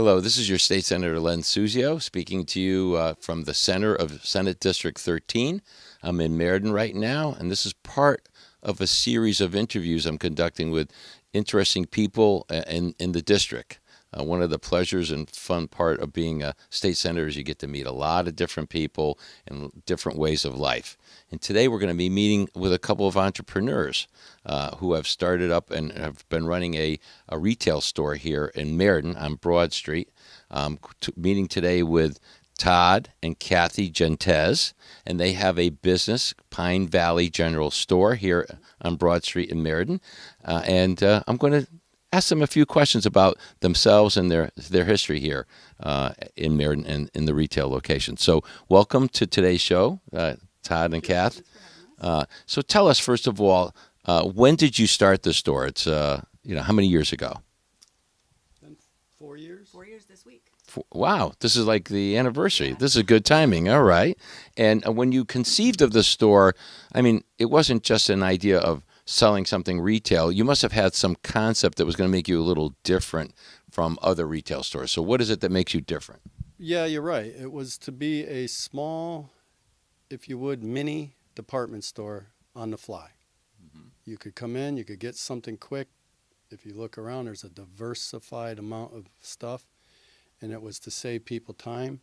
Hello, this is your State Senator Len Suzio speaking to you from the center of Senate District 13. I'm in Meriden right now, and this is part of a series of interviews I'm conducting with interesting people in the district. One of the pleasures and fun part of being a state senator is you get to meet a lot of different people and different ways of life. And today we're going to be meeting with a couple of entrepreneurs who have started up and have been running a retail store here in Meriden on Broad Street. Meeting today with Todd and Kathy Gentes, and they have a business, Pine Valley General Store, here on Broad Street in Meriden. I'm going to ask them a few questions about themselves and their history here in Meriden and in the retail location. So welcome to today's show, Todd and Kath. So tell us, first of all, when did you start the store? It's, how many years ago? 4 years. 4 years this week. Wow, this is like the anniversary. This is good timing. All right. And when you conceived of the store, it wasn't just an idea of selling something retail. You must have had some concept that was going to make you a little different from other retail stores. So what is it that makes you different? Yeah, you're right. It was to be a small, if you would, mini department store on the fly. Mm-hmm. You could come in, you could get something quick. If you look around, there's a diversified amount of stuff, and it was to save people time.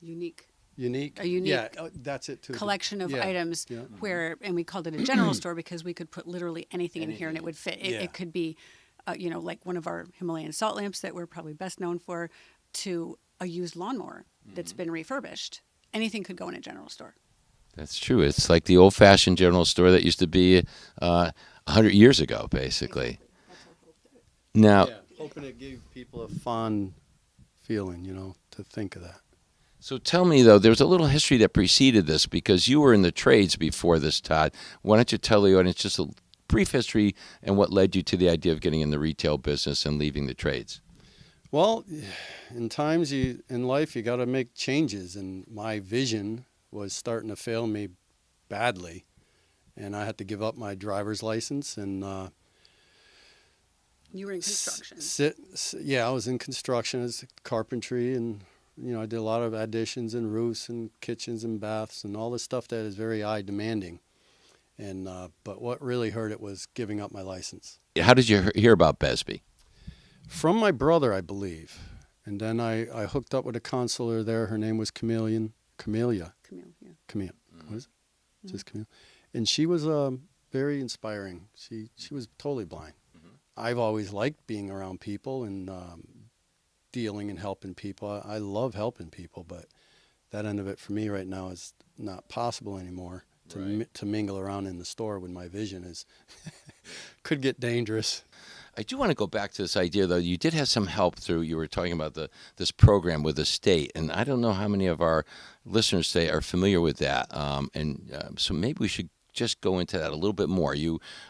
Unique. A unique, yeah, that's it too. Collection of items and we called it a general store because we could put literally anything in here and it would fit. It could be, like one of our Himalayan salt lamps that we're probably best known for, to a used lawnmower that's been refurbished. Anything could go in a general store. That's true. It's like the old-fashioned general store that used to be 100 years ago, basically. Now, hoping it gave people a fond feeling, to think of that. So tell me, though, there's a little history that preceded this because you were in the trades before this, Todd. Why don't you tell the audience just a brief history and what led you to the idea of getting in the retail business and leaving the trades? Well, in times in life, you got to make changes, and my vision was starting to fail me badly, and I had to give up my driver's license. And you were in construction. I was in construction as carpentry, and I did a lot of additions and roofs and kitchens and baths and all the stuff that is very eye demanding. And but what really hurt it was giving up my license. How did you hear about Besby? From my brother, I believe. And then I hooked up with a counselor there. Her name was Camelia. Camille, yeah. Mm-hmm. What is it? Just Camille. And she was very inspiring. She was totally blind. Mm-hmm. I've always liked being around people and dealing and helping people. I love helping people, but that end of it for me right now is not possible anymore. To mingle around in the store when my vision is could get dangerous. I do want to go back to this idea, though. You did have some help through, you were talking about this program with the state, and I don't know how many of our listeners today are familiar with that. So maybe we should just go into that a little bit more.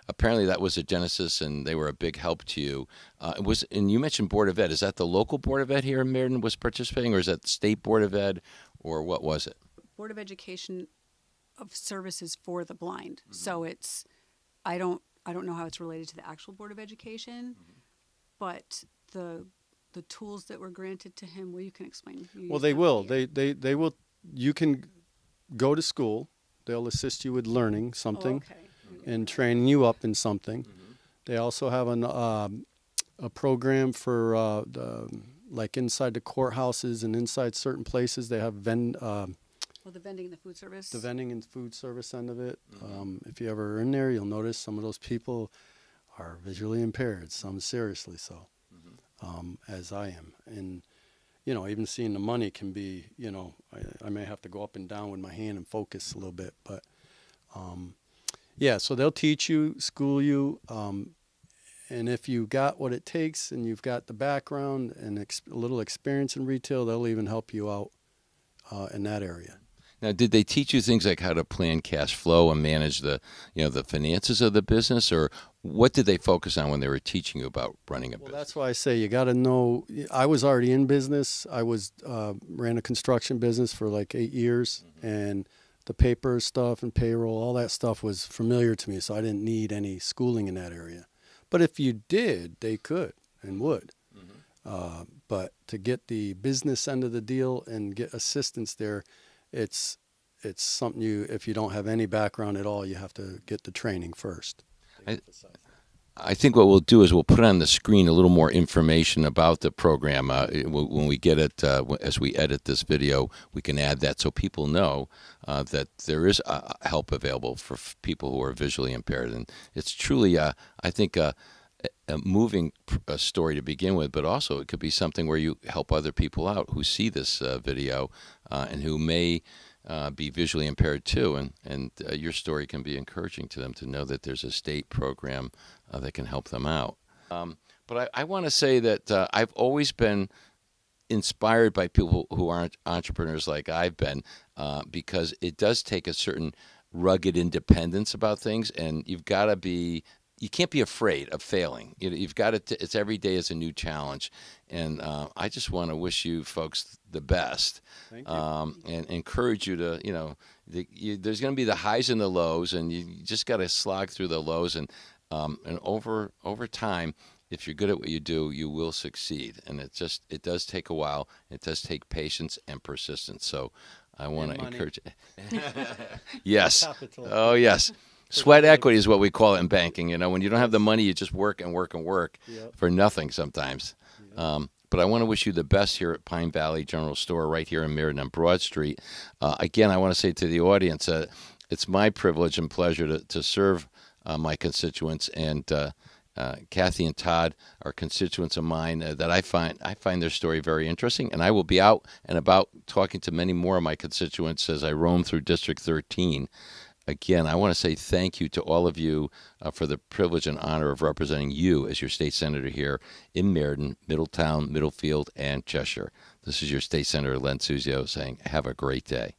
Apparently that was a genesis, and they were a big help to you. And you mentioned Board of Ed. Is that the local Board of Ed here in Meriden was participating, or is that the State Board of Ed, or what was it? Board of Education of Services for the Blind. Mm-hmm. So it's, I don't know how it's related to the actual Board of Education, but the tools that were granted to him, well, you can explain. Well, they will. They will. You can go to school. They'll assist you with learning something and training you up in something. Mm-hmm. They also have a program for like inside the courthouses and inside certain places. They have the vending and the food service. The vending and food service end of it. Mm-hmm. If you ever are in there, you'll notice some of those people are visually impaired, some seriously so, as I am. And, even seeing the money can be, I may have to go up and down with my hand and focus a little bit. But, so they'll teach you, school you. And if you got what it takes and you've got the background and a little experience in retail, they'll even help you out in that area. Now, did they teach you things like how to plan cash flow and manage the finances of the business, or what did they focus on when they were teaching you about running a business? Well, that's why I say you got to know. I was already in business. I ran a construction business for like 8 years, and the paper stuff and payroll, all that stuff was familiar to me, so I didn't need any schooling in that area. But if you did, they could and would. Mm-hmm. But to get the business end of the deal and get assistance there, it's something if you don't have any background at all, you have to get the training first. I think what we'll do is we'll put on the screen a little more information about the program. When we get it, as we edit this video, we can add that so people know that there is help available for people who are visually impaired. And it's truly, I think, a moving story to begin with, but also it could be something where you help other people out who see this video and who may be visually impaired too, and your story can be encouraging to them to know that there's a state program that can help them out. But I want to say that I've always been inspired by people who aren't entrepreneurs like I've been, because it does take a certain rugged independence about things, and you can't be afraid of failing. You've got to. It's every day is a new challenge, and I just want to wish you folks the best. Thank you. And encourage you to, there's going to be the highs and the lows, and you just got to slog through the lows, and over time, if you're good at what you do, you will succeed. And it does take a while. It does take patience and persistence. So I want to encourage you. Yes. Capital. Oh, yes. Sweat equity is what we call it in banking. When you don't have the money, you just work and work and work for nothing sometimes. Yep. But I want to wish you the best here at Pine Valley General Store right here in Meriden on Broad Street. Again, I want to say to the audience, it's my privilege and pleasure to serve my constituents, and Kathy and Todd are constituents of mine that I find their story very interesting, and I will be out and about talking to many more of my constituents as I roam through District 13. Again, I want to say thank you to all of you for the privilege and honor of representing you as your state senator here in Meriden, Middletown, Middlefield, and Cheshire. This is your state senator, Len Suzio, saying have a great day.